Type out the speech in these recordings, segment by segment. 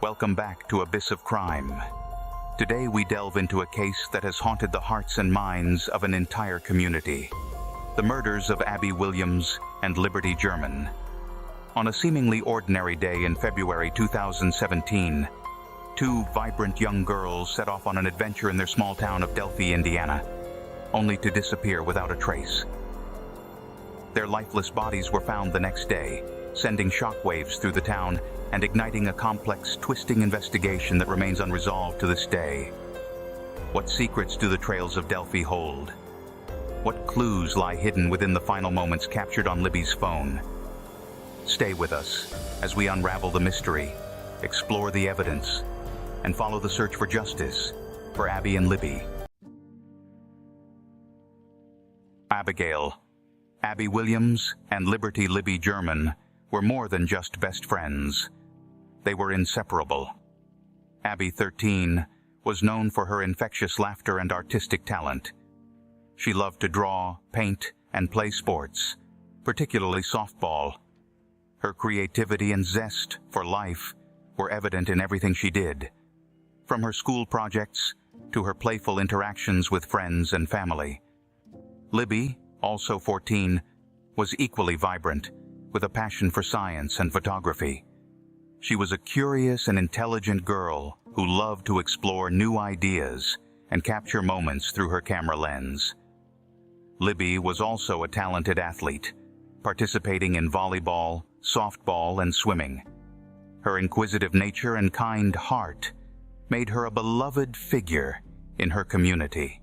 Welcome back to Abyss of Crime. Today we delve into a case that has haunted the hearts and minds of an entire community. The murders of Abby Williams and Liberty German. On a seemingly ordinary day in February 2017, two vibrant young girls set off on an adventure in their small town of Delphi, Indiana, only to disappear without a trace. Their lifeless bodies were found the next day, sending shockwaves through the town and igniting a complex, twisting investigation that remains unresolved to this day. What secrets do the trails of Delphi hold? What clues lie hidden within the final moments captured on Libby's phone? Stay with us as we unravel the mystery, explore the evidence, and follow the search for justice for Abby and Libby. Abigail, Abby Williams, and Liberty Libby German were more than just best friends. They were inseparable. Abby, 13, was known for her infectious laughter and artistic talent. She loved to draw, paint, and play sports, particularly softball. Her creativity and zest for life were evident in everything she did, from her school projects to her playful interactions with friends and family. Libby, also 14, was equally vibrant, with a passion for science and photography. She was a curious and intelligent girl who loved to explore new ideas and capture moments through her camera lens. Libby was also a talented athlete, participating in volleyball, softball, and swimming. Her inquisitive nature and kind heart made her a beloved figure in her community.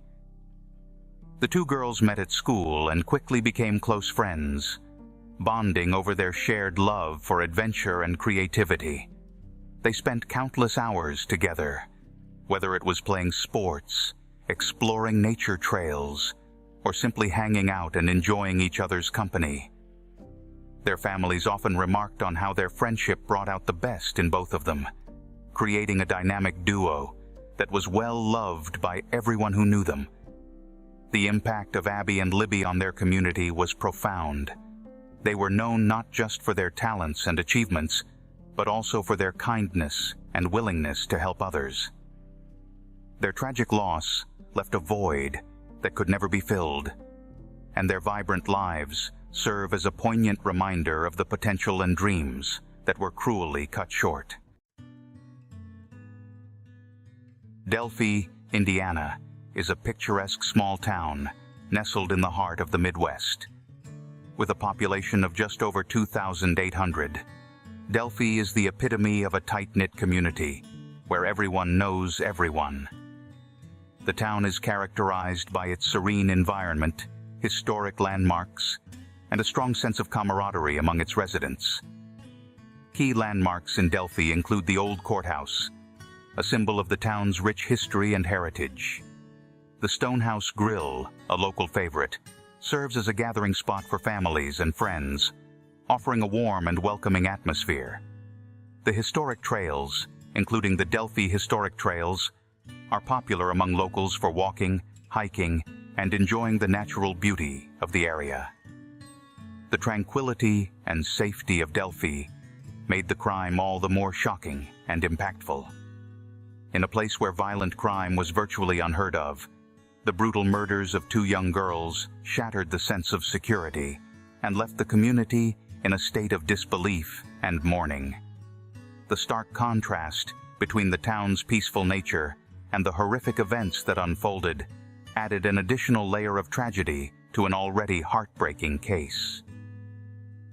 The two girls met at school and quickly became close friends, bonding over their shared love for adventure and creativity. They spent countless hours together, whether it was playing sports, exploring nature trails, or simply hanging out and enjoying each other's company. Their families often remarked on how their friendship brought out the best in both of them, creating a dynamic duo that was well loved by everyone who knew them. The impact of Abby and Libby on their community was profound. They were known not just for their talents and achievements, but also for their kindness and willingness to help others. Their tragic loss left a void that could never be filled, and their vibrant lives serve as a poignant reminder of the potential and dreams that were cruelly cut short. Delphi, Indiana, is a picturesque small town nestled in the heart of the Midwest. With a population of just over 2,800, Delphi is the epitome of a tight-knit community where everyone knows everyone. The town is characterized by its serene environment, historic landmarks, and a strong sense of camaraderie among its residents. Key landmarks in Delphi include the Old Courthouse, a symbol of the town's rich history and heritage. The Stonehouse Grill, a local favorite, serves as a gathering spot for families and friends, offering a warm and welcoming atmosphere. The historic trails, including the Delphi Historic Trails, are popular among locals for walking, hiking, and enjoying the natural beauty of the area. The tranquility and safety of Delphi made the crime all the more shocking and impactful. In a place where violent crime was virtually unheard of, the brutal murders of two young girls shattered the sense of security and left the community in a state of disbelief and mourning. The stark contrast between the town's peaceful nature and the horrific events that unfolded added an additional layer of tragedy to an already heartbreaking case.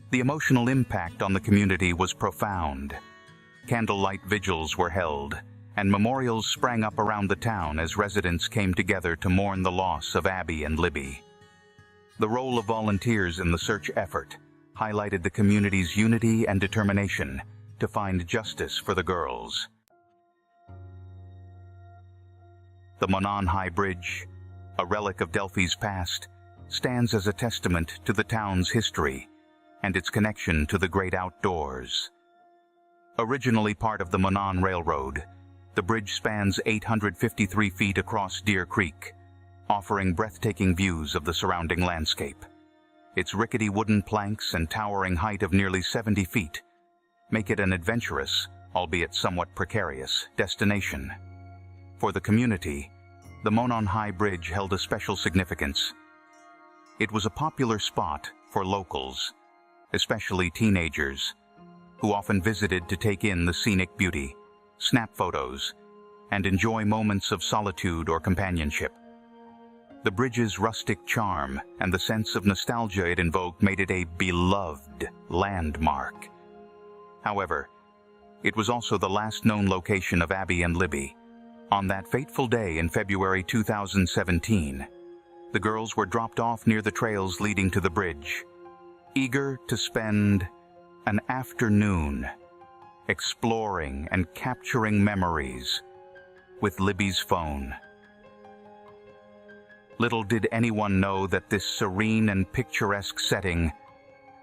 The emotional impact on the community was profound. Candlelight vigils were held, and memorials sprang up around the town as residents came together to mourn the loss of Abby and Libby. The role of volunteers in the search effort highlighted the community's unity and determination to find justice for the girls. The Monon High Bridge, a relic of Delphi's past, stands as a testament to the town's history and its connection to the great outdoors. Originally part of the Monon Railroad, the bridge spans 853 feet across Deer Creek, offering breathtaking views of the surrounding landscape. Its rickety wooden planks and towering height of nearly 70 feet make it an adventurous, albeit somewhat precarious, destination. For the community, the Monon High Bridge held a special significance. It was a popular spot for locals, especially teenagers, who often visited to take in the scenic beauty, snap photos, and enjoy moments of solitude or companionship. The bridge's rustic charm and the sense of nostalgia it invoked made it a beloved landmark. However, it was also the last known location of Abby and Libby. On that fateful day in February 2017, the girls were dropped off near the trails leading to the bridge, eager to spend an afternoon exploring and capturing memories with Libby's phone. Little did anyone know that this serene and picturesque setting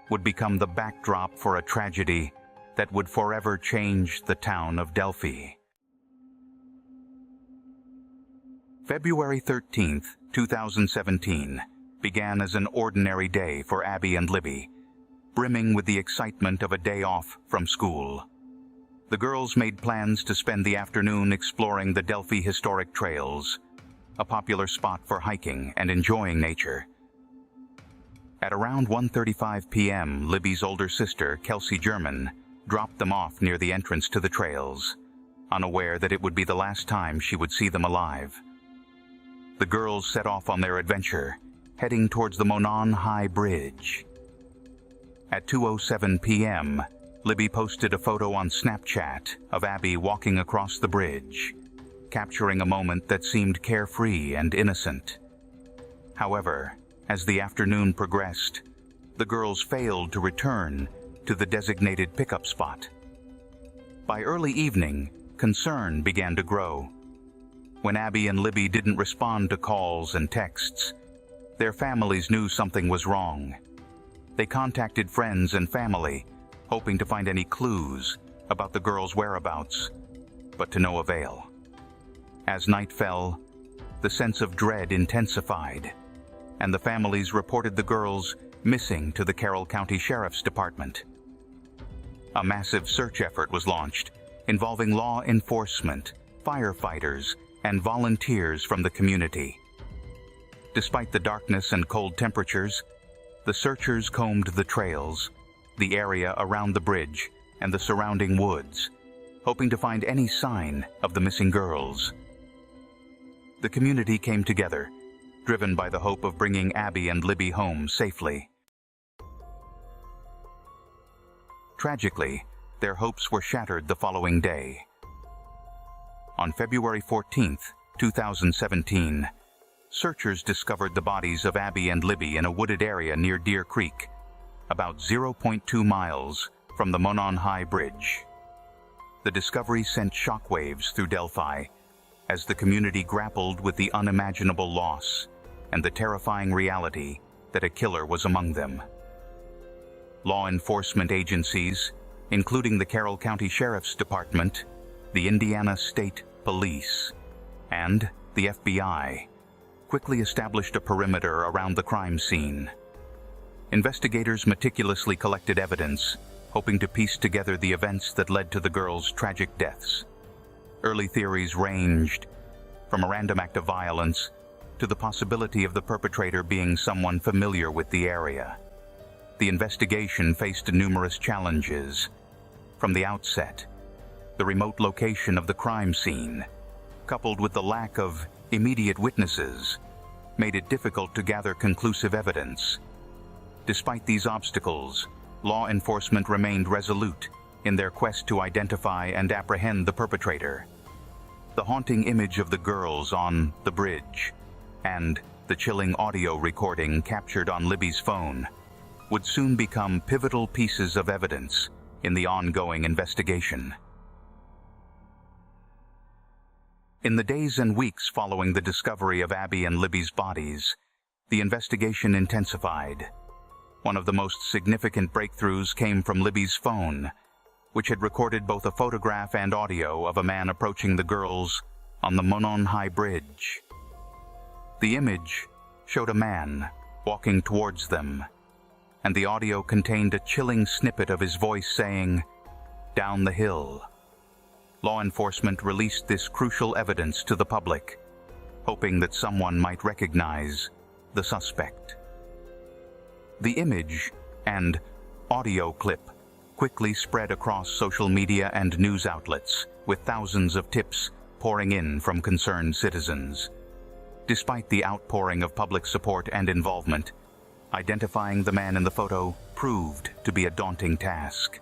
would become the backdrop for a tragedy that would forever change the town of Delphi. February 13th, 2017 began as an ordinary day for Abby and Libby, brimming with the excitement of a day off from school. The girls made plans to spend the afternoon exploring the Delphi historic trails, a popular spot for hiking and enjoying nature. At around 1:35 p.m., Libby's older sister, Kelsey German, dropped them off near the entrance to the trails, unaware that it would be the last time she would see them alive. The girls set off on their adventure, heading towards the Monon High Bridge. At 2:07 p.m., Libby posted a photo on Snapchat of Abby walking across the bridge, capturing a moment that seemed carefree and innocent. However, as the afternoon progressed, the girls failed to return to the designated pickup spot. By early evening, concern began to grow. When Abby and Libby didn't respond to calls and texts, their families knew something was wrong. They contacted friends and family, hoping to find any clues about the girls' whereabouts, but to no avail. As night fell, the sense of dread intensified, and the families reported the girls missing to the Carroll County Sheriff's Department. A massive search effort was launched, involving law enforcement, firefighters, and volunteers from the community. Despite the darkness and cold temperatures, the searchers combed the trails, the area around the bridge, and the surrounding woods, hoping to find any sign of the missing girls. The community came together, driven by the hope of bringing Abby and Libby home safely. Tragically, their hopes were shattered the following day. On February 14th, 2017, searchers discovered the bodies of Abby and Libby in a wooded area near Deer Creek, about 0.2 miles from the Monon High Bridge. The discovery sent shockwaves through Delphi as the community grappled with the unimaginable loss and the terrifying reality that a killer was among them. Law enforcement agencies, including the Carroll County Sheriff's Department, the Indiana State Police, and the FBI, quickly established a perimeter around the crime scene. Investigators meticulously collected evidence, hoping to piece together the events that led to the girls' tragic deaths. Early theories ranged from a random act of violence to the possibility of the perpetrator being someone familiar with the area. The investigation faced numerous challenges. From the outset, the remote location of the crime scene, coupled with the lack of immediate witnesses, made it difficult to gather conclusive evidence. Despite these obstacles, law enforcement remained resolute in their quest to identify and apprehend the perpetrator. The haunting image of the girls on the bridge and the chilling audio recording captured on Libby's phone would soon become pivotal pieces of evidence in the ongoing investigation. In the days and weeks following the discovery of Abby and Libby's bodies, the investigation intensified. One of the most significant breakthroughs came from Libby's phone, which had recorded both a photograph and audio of a man approaching the girls on the Monon High Bridge. The image showed a man walking towards them, and the audio contained a chilling snippet of his voice saying, "Down the hill, law enforcement released this crucial evidence to the public, hoping that someone might recognize the suspect. The image and audio clip quickly spread across social media and news outlets, with thousands of tips pouring in from concerned citizens. Despite the outpouring of public support and involvement, identifying the man in the photo proved to be a daunting task.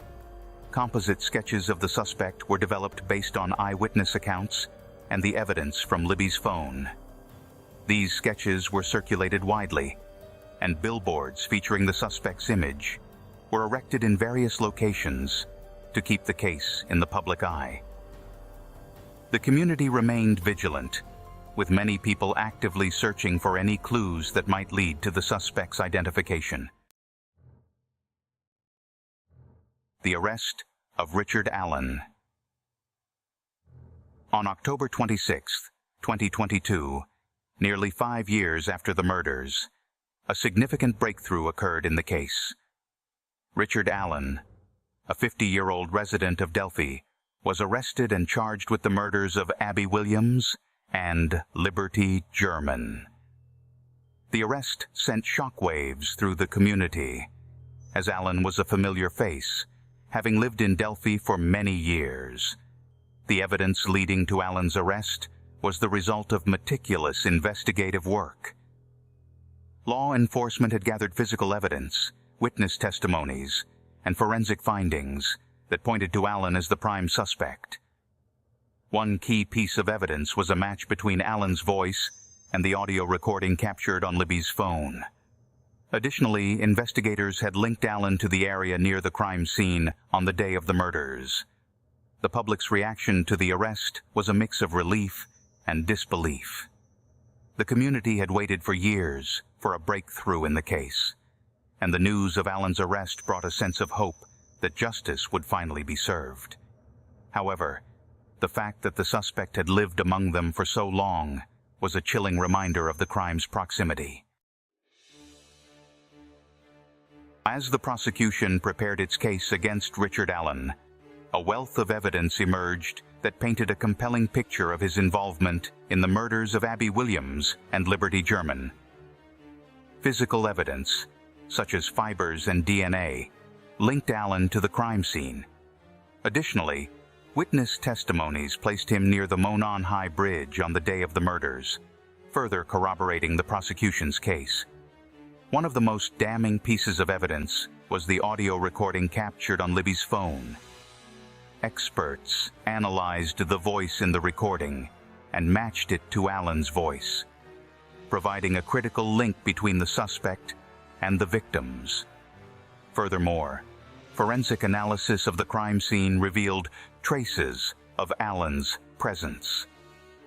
Composite sketches of the suspect were developed based on eyewitness accounts and the evidence from Libby's phone. These sketches were circulated widely, and billboards featuring the suspect's image were erected in various locations to keep the case in the public eye. The community remained vigilant, with many people actively searching for any clues that might lead to the suspect's identification. The arrest of Richard Allen. On October 26, 2022, nearly 5 years after the murders, a significant breakthrough occurred in the case. Richard Allen, a 50-year-old resident of Delphi, was arrested and charged with the murders of Abby Williams and Libby German. The arrest sent shockwaves through the community, as Allen was a familiar face, having lived in Delphi for many years. The evidence leading to Allen's arrest was the result of meticulous investigative work. Law enforcement had gathered physical evidence, witness testimonies, and forensic findings that pointed to Allen as the prime suspect. One key piece of evidence was a match between Allen's voice and the audio recording captured on Libby's phone. Additionally, investigators had linked Allen to the area near the crime scene on the day of the murders. The public's reaction to the arrest was a mix of relief and disbelief. The community had waited for years for a breakthrough in the case, and the news of Allen's arrest brought a sense of hope that justice would finally be served. However, the fact that the suspect had lived among them for so long was a chilling reminder of the crime's proximity. As the prosecution prepared its case against Richard Allen, a wealth of evidence emerged that painted a compelling picture of his involvement in the murders of Abby Williams and Libby German. Physical evidence, such as fibers and DNA, linked Allen to the crime scene. Additionally, witness testimonies placed him near the Monon High Bridge on the day of the murders, further corroborating the prosecution's case. One of the most damning pieces of evidence was the audio recording captured on Libby's phone. Experts analyzed the voice in the recording and matched it to Allen's voice, providing a critical link between the suspect and the victims. Furthermore, forensic analysis of the crime scene revealed traces of Allen's presence,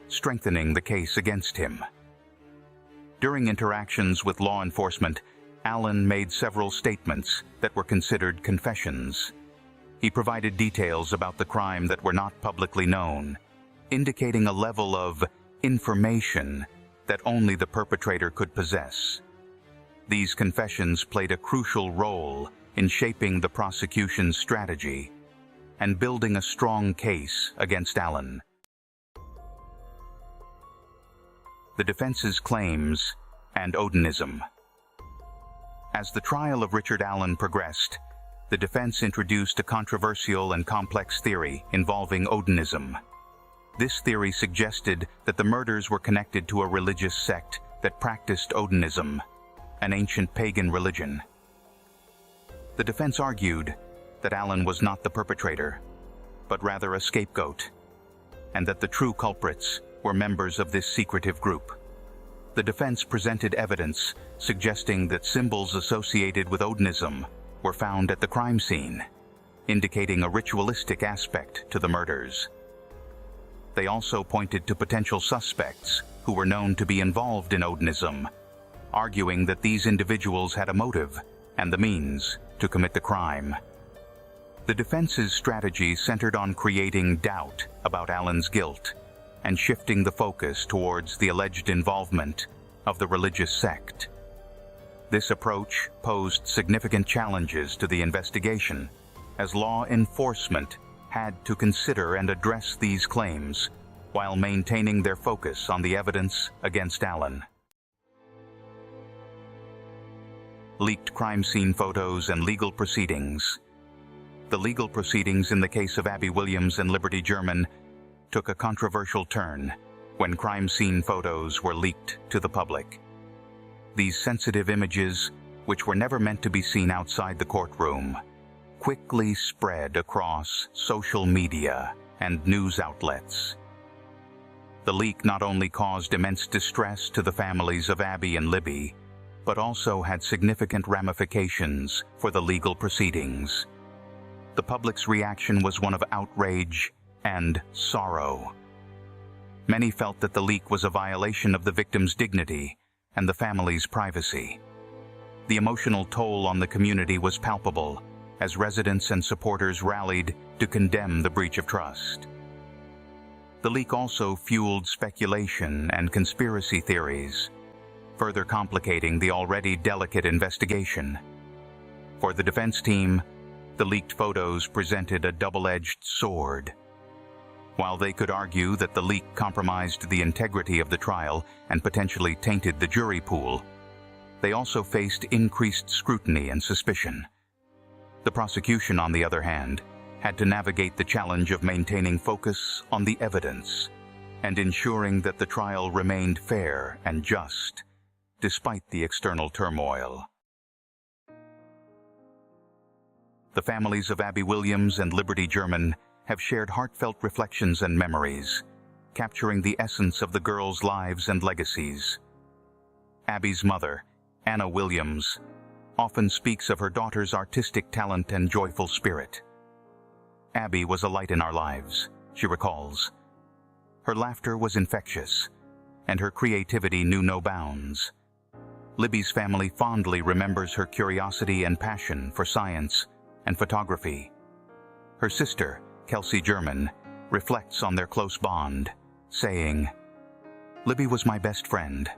strengthening the case against him. During interactions with law enforcement, Allen made several statements that were considered confessions. He provided details about the crime that were not publicly known, indicating a level of information that only the perpetrator could possess. These confessions played a crucial role in shaping the prosecution's strategy and building a strong case against Allen. The defense's claims and Odinism. As the trial of Richard Allen progressed, the defense introduced a controversial and complex theory involving Odinism. This theory suggested that the murders were connected to a religious sect that practiced Odinism, an ancient pagan religion. The defense argued that Allen was not the perpetrator, but rather a scapegoat, and that the true culprits were members of this secretive group. The defense presented evidence suggesting that symbols associated with Odinism were found at the crime scene, indicating a ritualistic aspect to the murders. They also pointed to potential suspects who were known to be involved in Odinism, arguing that these individuals had a motive and the means to commit the crime. The defense's strategy centered on creating doubt about Allen's guilt and shifting the focus towards the alleged involvement of the religious sect. This approach posed significant challenges to the investigation, as law enforcement had to consider and address these claims while maintaining their focus on the evidence against Allen. Leaked crime scene photos and legal proceedings. The legal proceedings in the case of Abby Williams and Liberty German took a controversial turn when crime scene photos were leaked to the public. These sensitive images, which were never meant to be seen outside the courtroom, quickly spread across social media and news outlets. The leak not only caused immense distress to the families of Abby and Libby, but also had significant ramifications for the legal proceedings. The public's reaction was one of outrage and sorrow. Many felt that the leak was a violation of the victim's dignity and the family's privacy. The emotional toll on the community was palpable as residents and supporters rallied to condemn the breach of trust. The leak also fueled speculation and conspiracy theories, further complicating the already delicate investigation. For the defense team, the leaked photos presented a double-edged sword. While they could argue that the leak compromised the integrity of the trial and potentially tainted the jury pool, they also faced increased scrutiny and suspicion. The prosecution, on the other hand, had to navigate the challenge of maintaining focus on the evidence and ensuring that the trial remained fair and just, despite the external turmoil. The families of Abby Williams and Liberty German have shared heartfelt reflections and memories, capturing the essence of the girls' lives and legacies. Abby's mother, Anna Williams, often speaks of her daughter's artistic talent and joyful spirit. Abby was a light in our lives, she recalls. Her laughter was infectious, and her creativity knew no bounds. Libby's family fondly remembers her curiosity and passion for science and photography. Her sister, Kelsey German, reflects on their close bond, saying, "Libby was my best friend.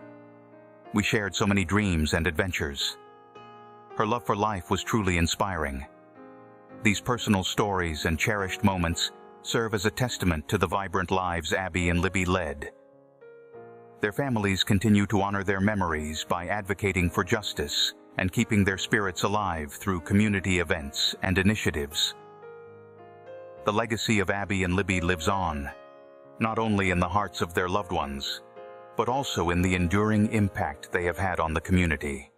We shared so many dreams and adventures. Her love for life was truly inspiring." These personal stories and cherished moments serve as a testament to the vibrant lives Abby and Libby led. Their families continue to honor their memories by advocating for justice and keeping their spirits alive through community events and initiatives. The legacy of Abby and Libby lives on, not only in the hearts of their loved ones, but also in the enduring impact they have had on the community.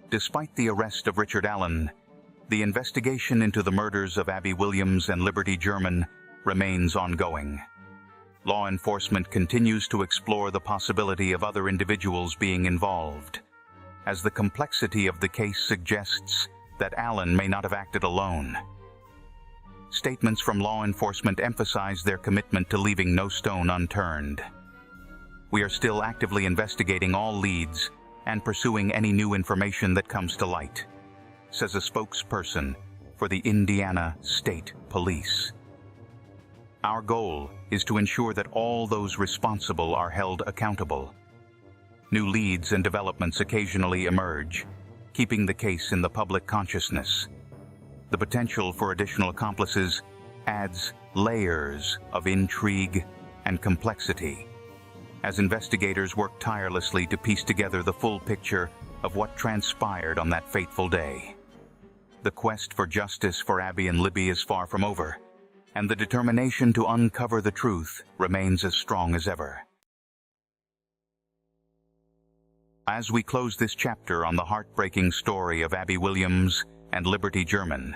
Despite the arrest of Richard Allen, the investigation into the murders of Abby Williams and Liberty German remains ongoing. Law enforcement continues to explore the possibility of other individuals being involved, as the complexity of the case suggests that Allen may not have acted alone. Statements from law enforcement emphasize their commitment to leaving no stone unturned. "We are still actively investigating all leads and pursuing any new information that comes to light," says a spokesperson for the Indiana State Police. "Our goal is to ensure that all those responsible are held accountable. New leads and developments occasionally emerge, keeping the case in the public consciousness. The potential for additional accomplices adds layers of intrigue and complexity, as investigators work tirelessly to piece together the full picture of what transpired on that fateful day. The quest for justice for Abby and Libby is far from over, and the determination to uncover the truth remains as strong as ever." As we close this chapter on the heartbreaking story of Abby Williams and Liberty German,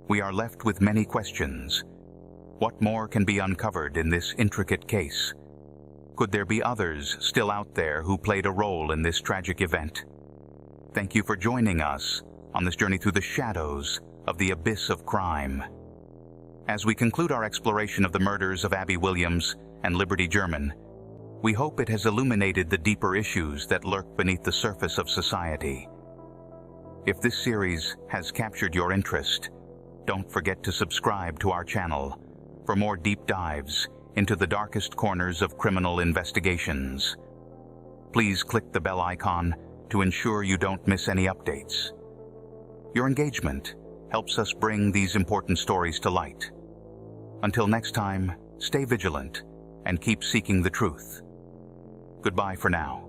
we are left with many questions. What more can be uncovered in this intricate case? Could there be others still out there who played a role in this tragic event? Thank you for joining us on this journey through the shadows of the abyss of crime. As we conclude our exploration of the murders of Abby Williams and Liberty German, we hope it has illuminated the deeper issues that lurk beneath the surface of society. If this series has captured your interest, don't forget to subscribe to our channel for more deep dives into the darkest corners of criminal investigations. Please click the bell icon to ensure you don't miss any updates. Your engagement helps us bring these important stories to light. Until next time, stay vigilant and keep seeking the truth. Goodbye for now.